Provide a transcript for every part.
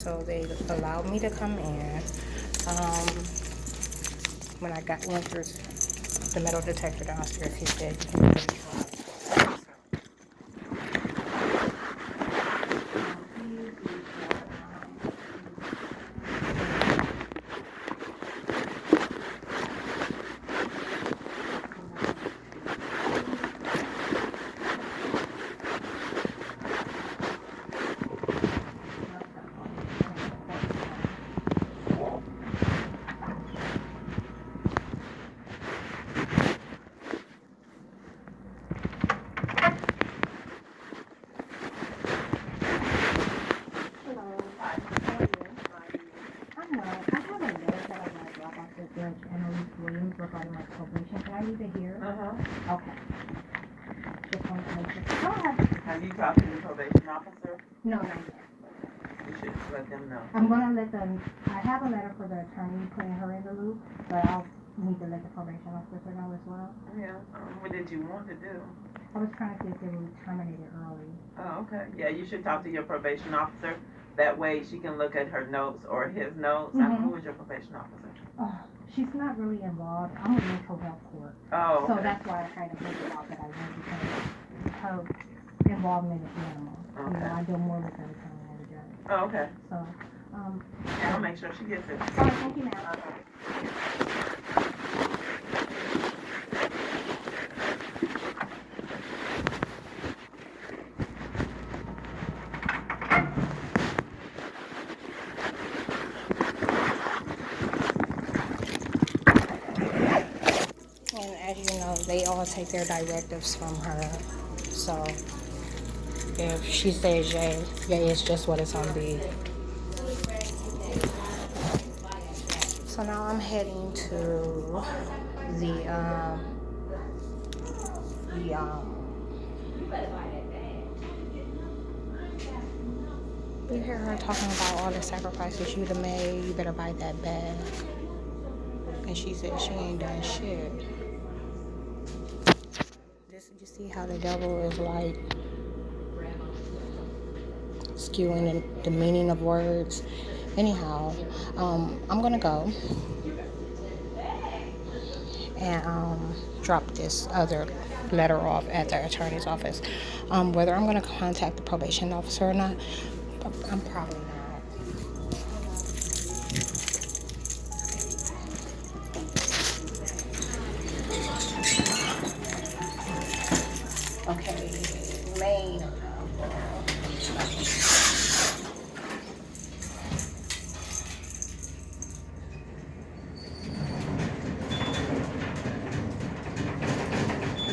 So they allowed me to come in. Um, when I went through the metal detector downstairs, he said you can give it a try. Regarding my probation. Can I leave it here? Okay. Just wanted to make sure. Go ahead. Have you talked to the probation officer? No, not yet. You should let them know. I'm gonna let them. I have a letter for the attorney putting her in the loop, but I'll need to let the probation officer know as well. Yeah. What did you want to do? I was trying to see if they would terminate it early. Oh, okay. Yeah, you should talk to your probation officer. That way she can look at her notes or his notes. Who is your probation officer? She's not really involved. I'm a mental health court. Oh, okay. So that's why I kind of make it out that I went because her involvement is minimal. Okay. You know, I do more with the attorney than the judge. Oh, okay. So, I'll make sure she gets it. All right, thank you, ma'am. Okay. And as you know, they all take their directives from her. So if she says yay, yay is just what it's gonna be. So now I'm heading to the you hear her talking about all the sacrifices you'd have made. You better buy that bag. And she said she ain't done shit. You see how the devil is like skewing the meaning of words. Anyhow, I'm gonna go and drop this other letter off at the attorney's office. Whether I'm gonna contact the probation officer or not, I'm probably not. Okay, Maine.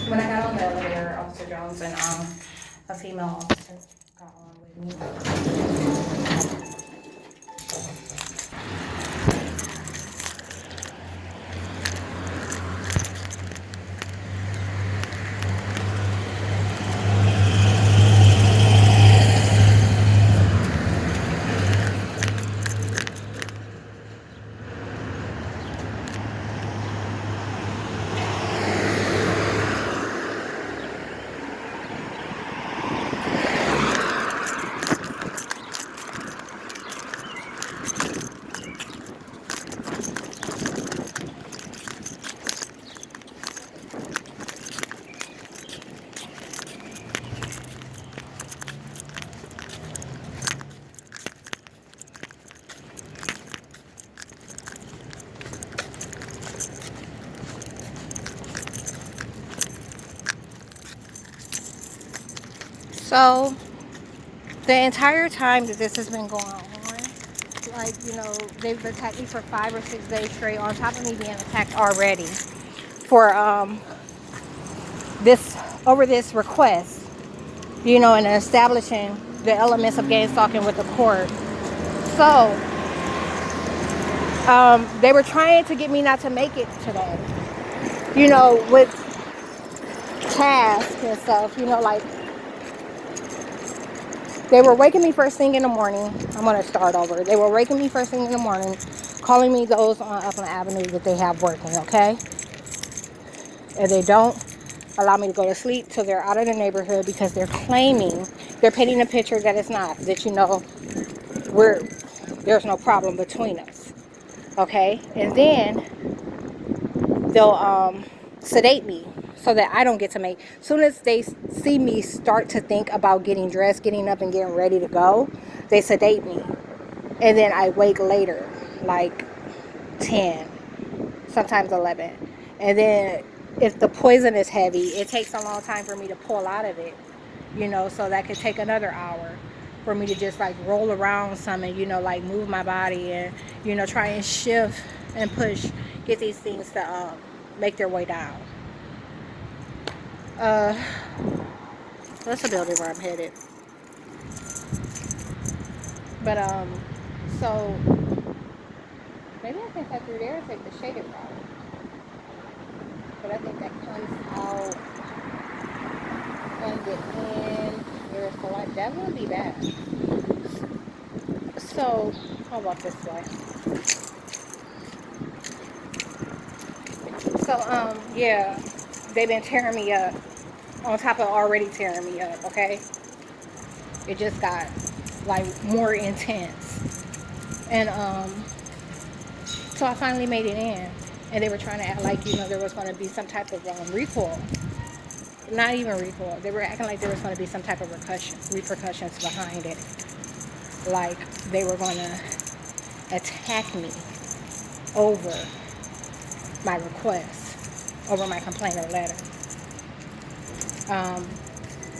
When I got on the elevator, Officer Jones and a female officer got on with me. So the entire time that this has been going on, like, you know, they've attacked me for 5 or 6 days straight, on top of me being attacked already for this request, you know, and establishing the elements of gang stalking with the court. So they were trying to get me not to make it today, you know, with tasks and stuff, you know, like they were waking me first thing in the morning. I'm going to start over. They were waking me first thing in the morning, calling me those on Upland Avenue that they have working, okay? And they don't allow me to go to sleep till they're out of the neighborhood because they're claiming, they're painting a picture that it's not, that, you know, There's no problem between us. Okay? And then they'll sedate me so that I don't get to make. As soon as they see me start to think about getting dressed, getting up, and getting ready to go, they sedate me. And then I wake later, like 10, sometimes 11. And then if the poison is heavy, it takes a long time for me to pull out of it, so that could take another hour for me to just like roll around some and, like move my body and, try and shift and push, get these things to make their way down. That's the building where I'm headed. But, so maybe I can cut through there and take the shaded route. But I think that comes out on the end. There's a lot. That wouldn't be bad. So, how about this way? So, yeah, they've been tearing me up on top of already tearing me up, okay? It just got, like, more intense. And, so I finally made it in. And they were trying to act like, there was going to be some type of recoil. Not even recoil. They were acting like there was going to be some type of repercussions behind it. Like they were going to attack me over my request, over my complaint or letter,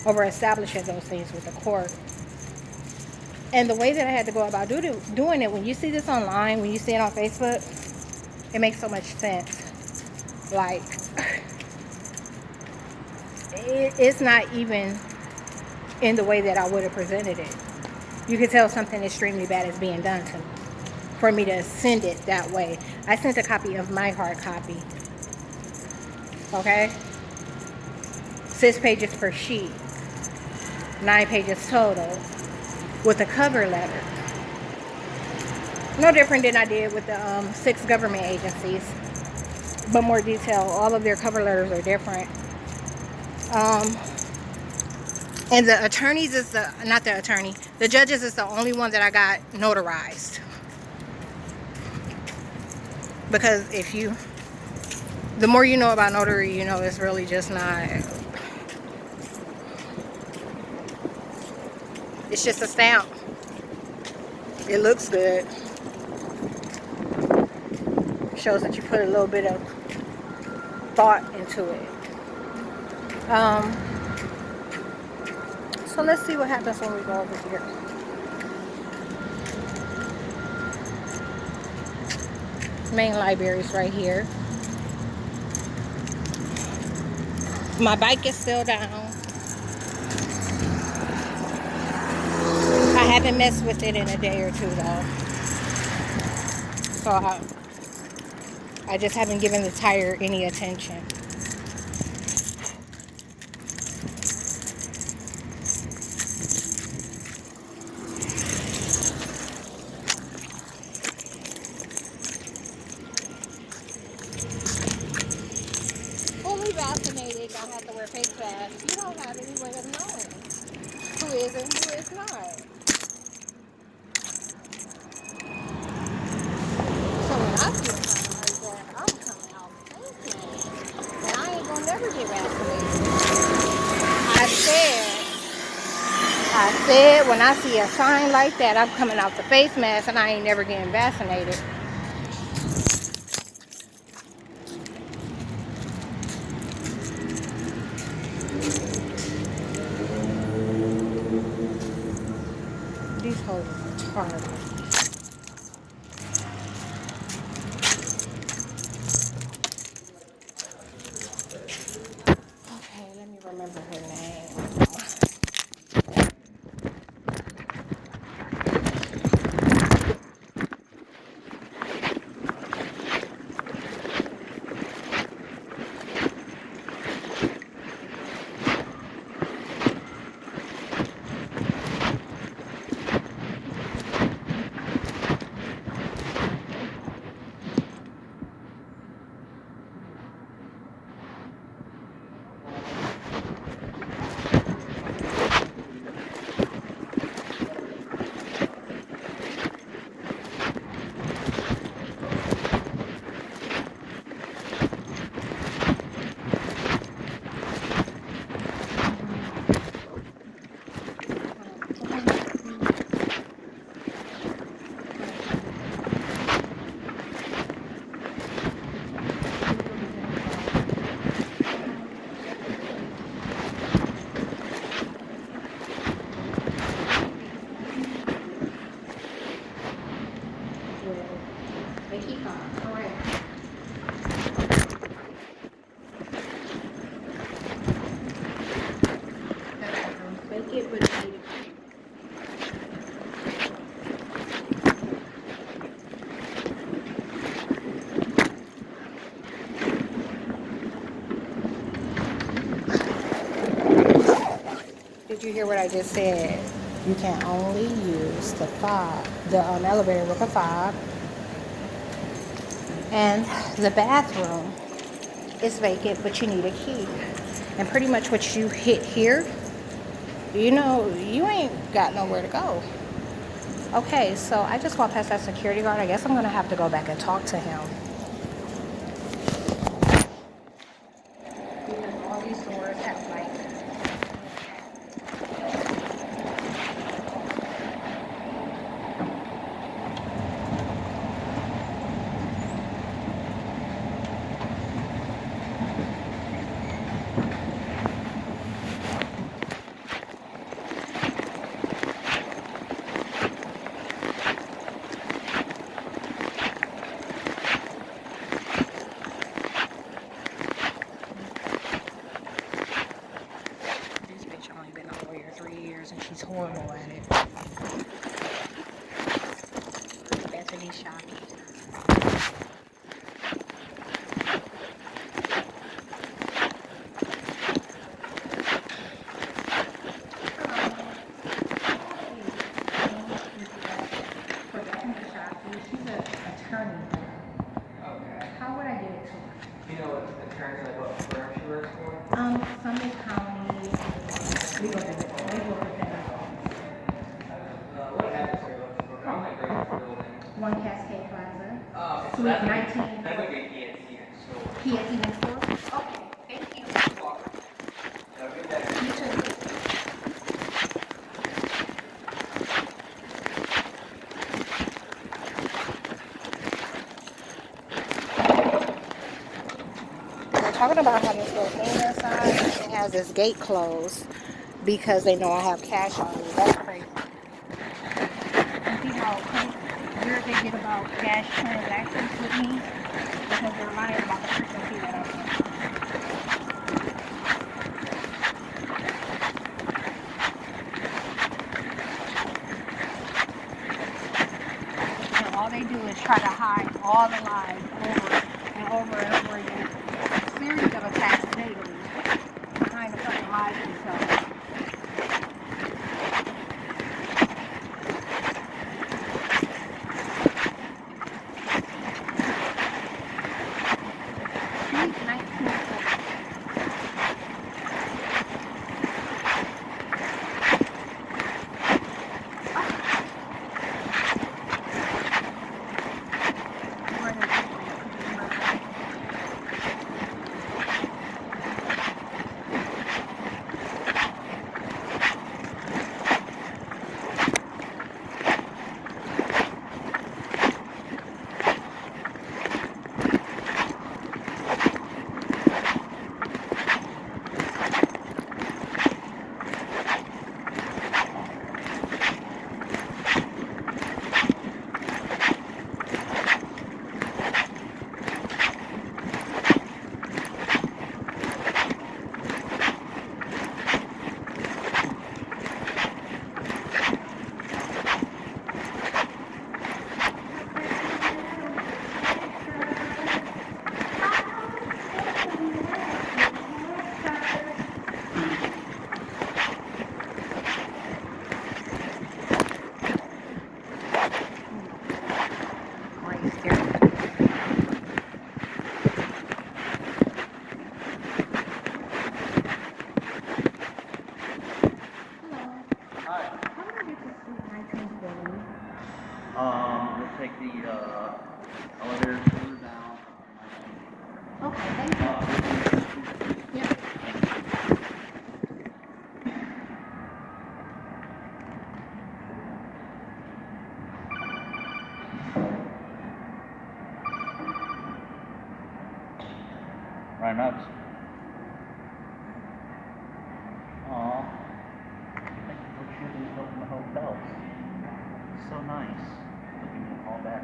over establishing those things with the court. And the way that I had to go about doing it, when you see this online, when you see it on Facebook, it makes so much sense. Like, it's not even in the way that I would have presented it. You could tell something extremely bad is being done to me for me to send it that way. I sent a copy of my hard copy. Okay? 6 pages per sheet. 9 pages total. With a cover letter. No different than I did with the 6 government agencies. But more detail. All of their cover letters are different. And the attorneys is the judges is the only one that I got notarized. Because the more you know about notary, it's really just not, it's just a stamp. It looks good. It shows that you put a little bit of thought into it. So let's see what happens when we go over here. Main library's right here. My bike is still down. I haven't messed with it in a day or two though. So I just haven't given the tire any attention. Fully vaccinated don't have to wear face masks. You don't have any way of knowing who is and who is not. So when I see a sign like that, I'm coming out face mask. And I ain't gonna never get vaccinated. I said when I see a sign like that, I'm coming out the face mask and I ain't never getting vaccinated. These hoes are retarded. Okay, let me remember her name. The key fob, correct. Vacant, but you need a key. Did you hear what I just said? You can only use the fob, the elevator with a fob. And the bathroom is vacant, but you need a key. And pretty much what you hit here, you know, you ain't got nowhere to go. Okay, so I just walked past that security guard. I guess I'm gonna have to go back and talk to him. Because all these stores have like this bitch only been a lawyer 3 years and she's horrible at it. Bethany Shockey. She's an attorney. Okay. How would I get it to her? You know what attorney, like what firm she works for? Summit County legal defender. What address are you looking for? I'm like right next building. 1 Cascade Plaza. Oh, okay. So Suite that's 19. That would be a PNC next door. PSE next door? Okay, thank you. Have a good day. You too. They're talking about how this little thing inside, it has this gate closed because they know I have cash on me. That's crazy. You see how weird they get about cash transactions with me? Because they're lying about the frequency that I'm in. And all they do is try to hide all the lies over and over again. A series of attacks daily behind the fucking lies themselves. Suite 1940. We'll take the elevator further down. Okay, thank you. Yeah. Right nuts. Aw. Thank you for choosing to open the hotels. So nice. Looking to call back.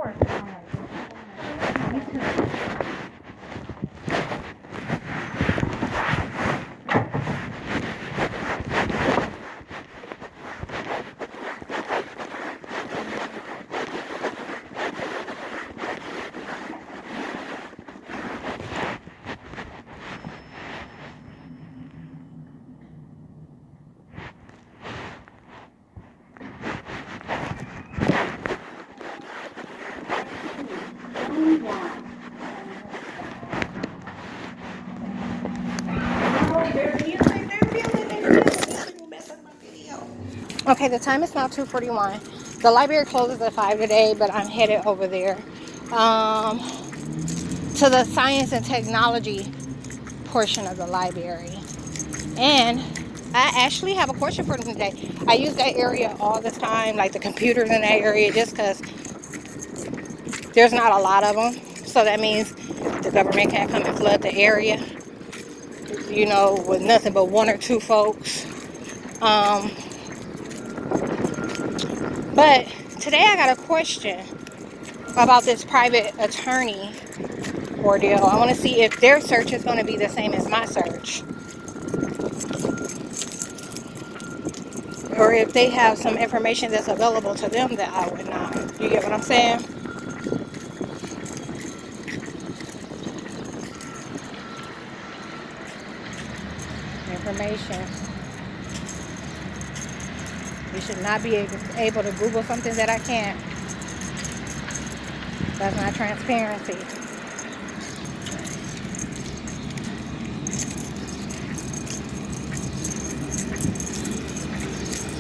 course. All right. Me too. Okay, the time is now 2:41. The library closes at 5 today, but I'm headed over there to the science and technology portion of the library. And I actually have a question for them today. I use that area all the time, like the computers in that area, just because there's not a lot of them. So that means the government can't come and flood the area, you know, with nothing but one or two folks. But today I got a question about this private attorney ordeal. I want to see if their search is going to be the same as my search, or if they have some information that's available to them that I would not. You get what I'm saying? Information. You should not be able to Google something that I can't. That's not transparency.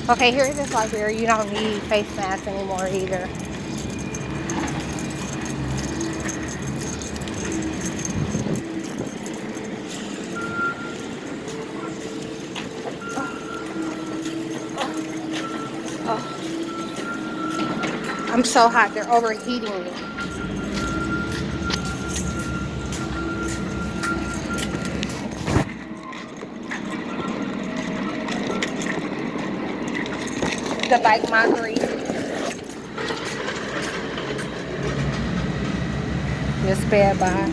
Okay, here is this library. You don't need face masks anymore either. Oh, I'm so hot. They're overheating me. The bike mockery. Just sped by.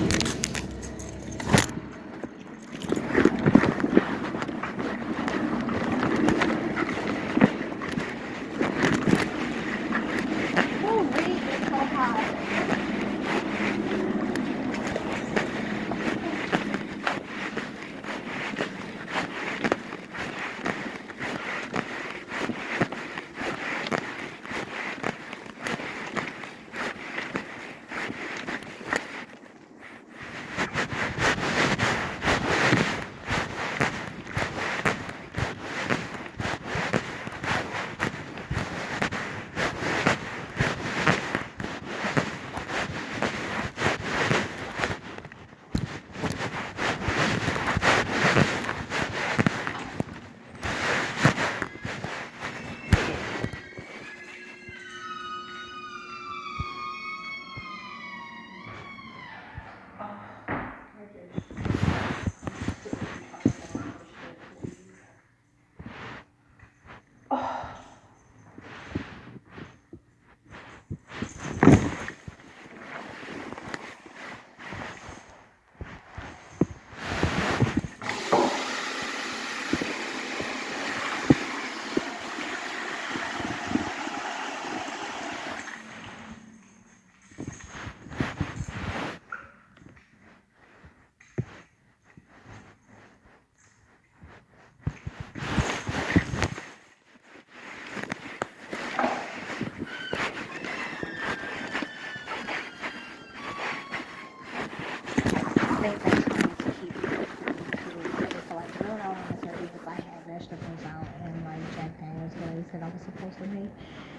Vegetables out and like Jack Daniels that he said I was supposed to make.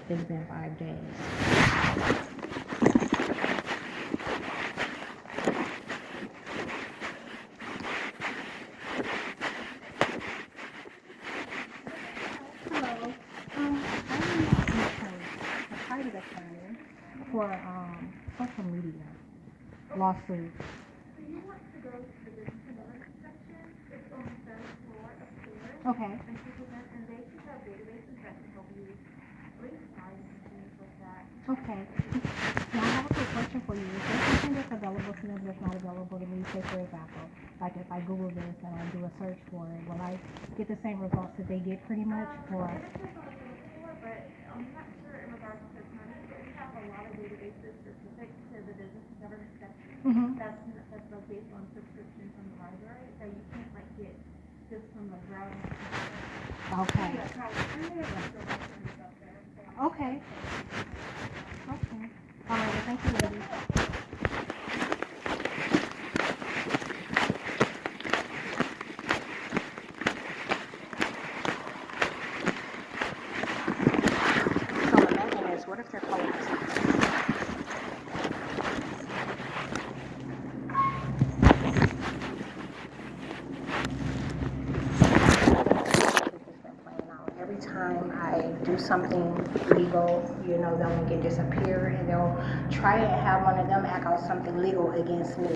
It's been 5 days. Hello. I'm a private attorney for social media lawsuit. So you want to go to the business development section. It's on the third floor upstairs. Okay. And they should have databases that can help you list items and things like that. Okay. Can I have for you. If there's something that's available to them that's not available to me, say for example, like if I Google this and I do a search for it, will I get the same results that they get pretty much? Or This is what I've done before, but I'm not sure in regards to Terminate, but we have a lot of databases specific to the business and government section. That's like based on subscription from the library, so you can't like get just from the browsing. okay. Yeah, try Terminate, like the rest of stuff there. Okay. Okay. All right. Well, thank you, ladies. So imagine this. What if they're calling us? Every time I do something legal, you know, they'll make it disappear and they'll try to have one of them act out something legal against me.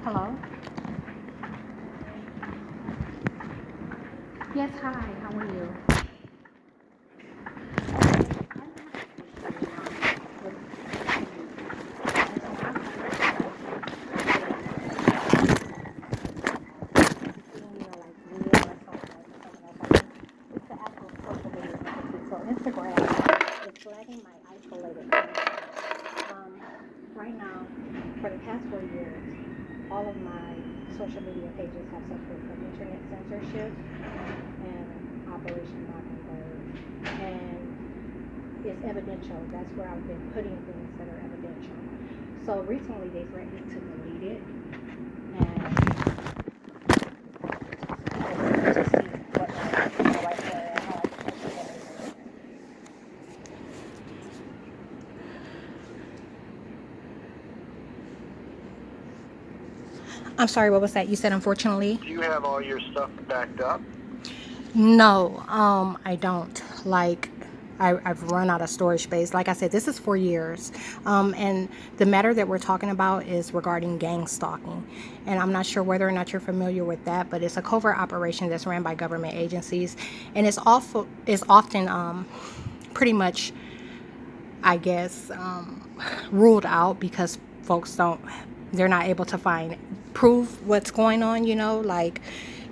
Hello? Yes, hi, how are you? Instagram is flagging my isolated content. Right now, for the past 4 years, all of my social media pages have suffered from internet censorship and Operation Mockingbird. And it's evidential. That's where I've been putting things that are evidential. So recently they threatened me to delete it and to see what my right there and how I can push it everything. I'm sorry, what was that? You said unfortunately? Do you have all your stuff backed up? No, I don't. Like, I've run out of storage space. Like I said, this is 4 years. And the matter that we're talking about is regarding gang stalking. And I'm not sure whether or not you're familiar with that, but it's a covert operation that's ran by government agencies. And it's often pretty much, I guess, ruled out because folks they're not able to prove what's going on, you know, like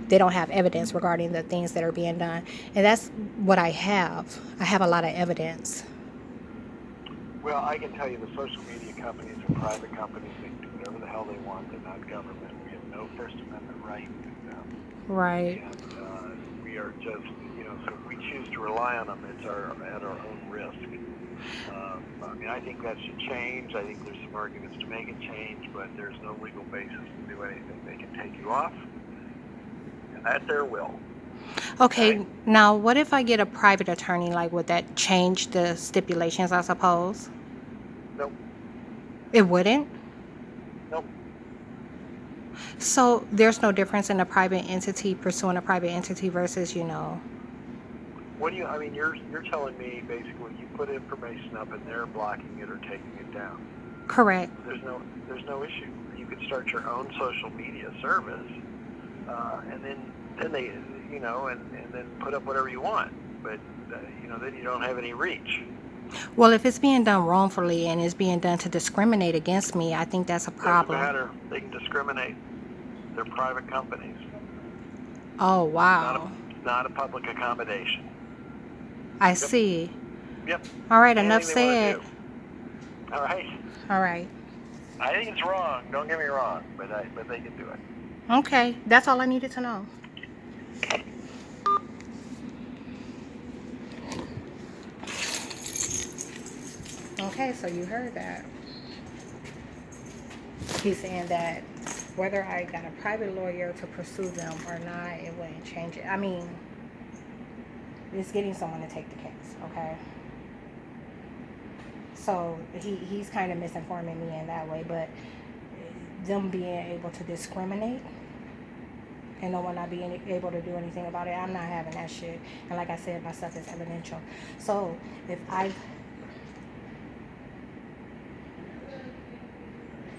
they don't have evidence regarding the things that are being done. And that's what I have. I have a lot of evidence. Well, I can tell you the social media companies are private companies. They can do whatever the hell they want. They're not government. We have no First Amendment right to them. Right. And we are just, so if we choose to rely on them, it's at our own risk. I mean, I think that should change. I think there's some arguments to make it change, but there's no legal basis to do anything. They can take you off, and at their will. Okay, now what if I get a private attorney? Like, would that change the stipulations, I suppose? Nope. It wouldn't? Nope. So there's no difference in a private entity pursuing a private entity versus, What do you, I mean, you're telling me basically you put information up and they're blocking it or taking it down. Correct. There's no issue. You could start your own social media service, and then they, and then put up whatever you want. But, then you don't have any reach. Well, if it's being done wrongfully and it's being done to discriminate against me, I think that's a problem. Doesn't matter. They can discriminate. They're private companies. Oh, wow. Not a public accommodation. I see. Yep. All right, Anything enough said. All right. All right. I think it's wrong. Don't get me wrong, but they can do it. Okay, that's all I needed to know. Okay, so you heard that. He's saying that Whether I got a private lawyer to pursue them or not, it wouldn't change it. I mean, it's getting someone to take the case, okay? So he's kind of misinforming me in that way, but them being able to discriminate and no one not being able to do anything about it, I'm not having that shit. And like I said, my stuff is evidential. So if I've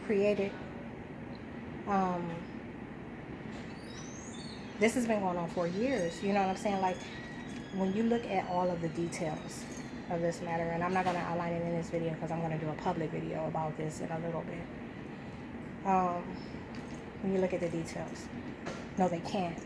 created, this has been going on for years, you know what I'm saying? Like, when you look at all of the details of this matter, and I'm not going to outline it in this video because I'm going to do a public video about this in a little bit. When you look at the details, no, they can't.